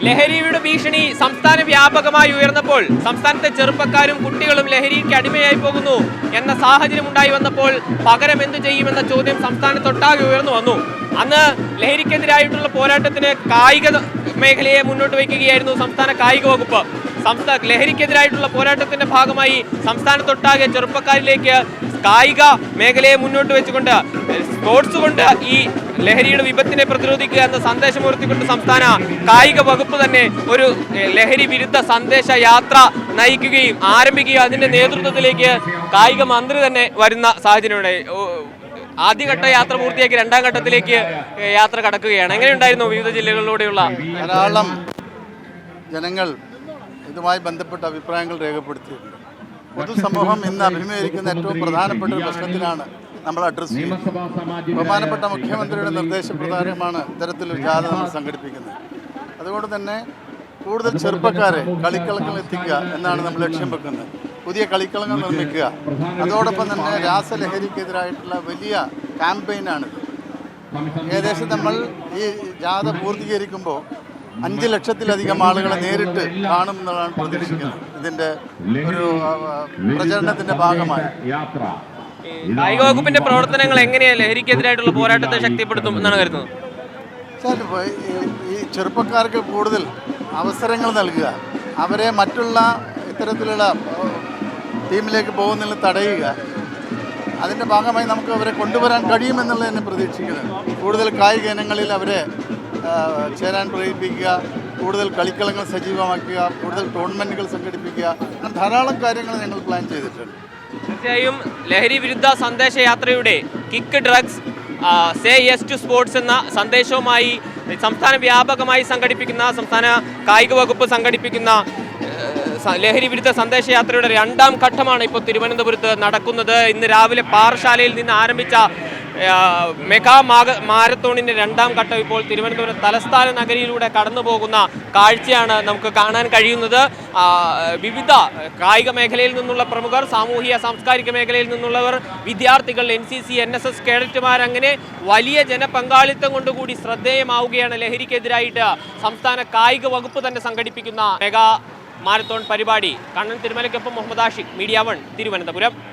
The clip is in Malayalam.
ലഹരിയുടെ ഭീഷണി സംസ്ഥാന വ്യാപകമായി ഉയർന്നപ്പോൾ സംസ്ഥാനത്തെ ചെറുപ്പക്കാരും കുട്ടികളും ലഹരിക്ക് അടിമയായി പോകുന്നു എന്ന സാഹചര്യം ഉണ്ടായി വന്നപ്പോൾ പകരം എന്ത് ചെയ്യുമെന്ന ചോദ്യം സംസ്ഥാനത്തൊട്ടാകെ ഉയർന്നു വന്നു. അന്ന് ലഹരിക്കെതിരായിട്ടുള്ള പോരാട്ടത്തിന് കായിക മേഖലയെ മുന്നോട്ട് വയ്ക്കുകയായിരുന്നു സംസ്ഥാന കായിക വകുപ്പ്. ലഹരിക്കെതിരായിട്ടുള്ള പോരാട്ടത്തിന്റെ ഭാഗമായി സംസ്ഥാനത്തൊട്ടാകെ ചെറുപ്പക്കാരിലേക്ക് കായിക മേഖലയെ മുന്നോട്ട് വെച്ചുകൊണ്ട് സ്പോർട്സ് കൊണ്ട് ഈ ലഹരിയുടെ വിപത്തിനെ പ്രതിരോധിക്കുക എന്ന സന്ദേശം ഉയർത്തിക്കൊണ്ട് സംസ്ഥാന കായിക വകുപ്പ് തന്നെ ഒരു ലഹരി വിരുദ്ധ സന്ദേശ യാത്ര നയിക്കുകയും ആരംഭിക്കുകയും അതിന്റെ നേതൃത്വത്തിലേക്ക് കായിക മന്ത്രി തന്നെ വരുന്ന സാഹചര്യമുണ്ടായി. ആദ്യഘട്ട യാത്ര പൂർത്തിയാക്കി രണ്ടാം ഘട്ടത്തിലേക്ക് യാത്ര കടക്കുകയാണ്. എങ്ങനെയുണ്ടായിരുന്നു വിവിധ ജില്ലകളിലൂടെയുള്ള? ധാരാളം ജനങ്ങൾ ഇതുമായി ബന്ധപ്പെട്ട അഭിപ്രായങ്ങൾ രേഖപ്പെടുത്തിയിട്ടുണ്ട്. പൊതുസമൂഹം ഇന്ന് അഭിമുഖീകരിക്കുന്ന ഏറ്റവും പ്രധാനപ്പെട്ട ഒരു പ്രശ്നത്തിനാണ് നമ്മൾ അഡ്രസ്സ് ചെയ്യുന്നത്. ബഹുമാനപ്പെട്ട മുഖ്യമന്ത്രിയുടെ നിർദ്ദേശപ്രകാരമാണ് ഇത്തരത്തിലൊരു ജാഥ നമ്മൾ സംഘടിപ്പിക്കുന്നത്. അതുകൊണ്ട് തന്നെ കൂടുതൽ ചെറുപ്പക്കാരെ കളിക്കളങ്ങൾ എത്തിക്കുക എന്നാണ് നമ്മൾ ലക്ഷ്യം വെക്കുന്നത്. പുതിയ കളിക്കളങ്ങൾ നിർമ്മിക്കുക. അതോടൊപ്പം തന്നെ രാസലഹരിക്കെതിരായിട്ടുള്ള വലിയ ക്യാമ്പയിനാണിത്. ഏകദേശം നമ്മൾ ഈ ജാഥ പൂർത്തീകരിക്കുമ്പോൾ 5 ലക്ഷത്തിലധികം ആളുകളെ നേരിട്ട് കാണുമെന്നാണ് പ്രതീക്ഷിക്കുന്നത്. ഇതിൻ്റെ ഒരു പ്രചരണത്തിൻ്റെ ഭാഗമായി കായിക വകുപ്പിന്റെ പ്രവർത്തനങ്ങൾ എങ്ങനെയാണ് ലഹരിക്കെതിരായിട്ടുള്ള പോരാട്ടത്തെ ശക്തിപ്പെടുത്തും എന്നാണ് കരുതുന്നത്? ഈ ചെറുപ്പക്കാർക്ക് കൂടുതൽ അവസരങ്ങൾ നൽകുക, അവരെ മറ്റുള്ള ഇത്തരത്തിലുള്ള ടീമിലേക്ക് പോകുന്നതിൽ തടയുക, അതിൻ്റെ ഭാഗമായി നമുക്ക് അവരെ കൊണ്ടുവരാൻ കഴിയുമെന്നുള്ളത് തന്നെ പ്രതീക്ഷിക്കുന്നത്. കൂടുതൽ കായിക ഇനങ്ങളിൽ അവരെ ചേരാൻ പ്രേരിപ്പിക്കുക, കൂടുതൽ കളിക്കളങ്ങൾ സജീവമാക്കുക, കൂടുതൽ ടൂർണമെൻറ്റുകൾ സംഘടിപ്പിക്കുക, അങ്ങനെ ധാരാളം കാര്യങ്ങൾ ഞങ്ങൾ പ്ലാൻ ചെയ്തിട്ടുണ്ട്. തീർച്ചയായും ലഹരി വിരുദ്ധ സന്ദേശയാത്രയുടെ kick drugs say yes to sports എന്ന സന്ദേശവുമായി സംസ്ഥാന വ്യാപകമായി സംഘടിപ്പിക്കുന്ന സംസ്ഥാന കായിക വകുപ്പ് സംഘടിപ്പിക്കുന്ന ലഹരി വിരുദ്ധ സന്ദേശയാത്രയുടെ രണ്ടാം ഘട്ടമാണ് ഇപ്പോൾ തിരുവനന്തപുരത്ത് നടക്കുന്നത്. ഇന്ന് രാവിലെ പാറശാലയിൽ നിന്ന് ആരംഭിച്ച മെഗാ മാരത്തോണിന്റെ രണ്ടാം ഘട്ടം ഇപ്പോൾ തിരുവനന്തപുരം തലസ്ഥാന നഗരിയിലൂടെ കടന്നു പോകുന്ന കാഴ്ചയാണ് നമുക്ക് കാണാൻ കഴിയുന്നത്. വിവിധ കായിക മേഖലയിൽ നിന്നുള്ള പ്രമുഖർ, സാമൂഹിക സാംസ്കാരിക മേഖലയിൽ നിന്നുള്ളവർ, വിദ്യാർത്ഥികൾ, NCC, NSS കേഡറ്റുമാർ, അങ്ങനെ വലിയ ജനപങ്കാളിത്തം കൊണ്ടുകൂടി ശ്രദ്ധേയമാവുകയാണ് ലഹരിക്കെതിരായിട്ട് സംസ്ഥാന കായിക വകുപ്പ് തന്നെ സംഘടിപ്പിക്കുന്ന മെഗാ മാരത്തോൺ പരിപാടി. കണ്ണൻ തിരുമലയ്ക്കൊപ്പം മുഹമ്മദ് ആഷിഖ്, മീഡിയ 1, തിരുവനന്തപുരം.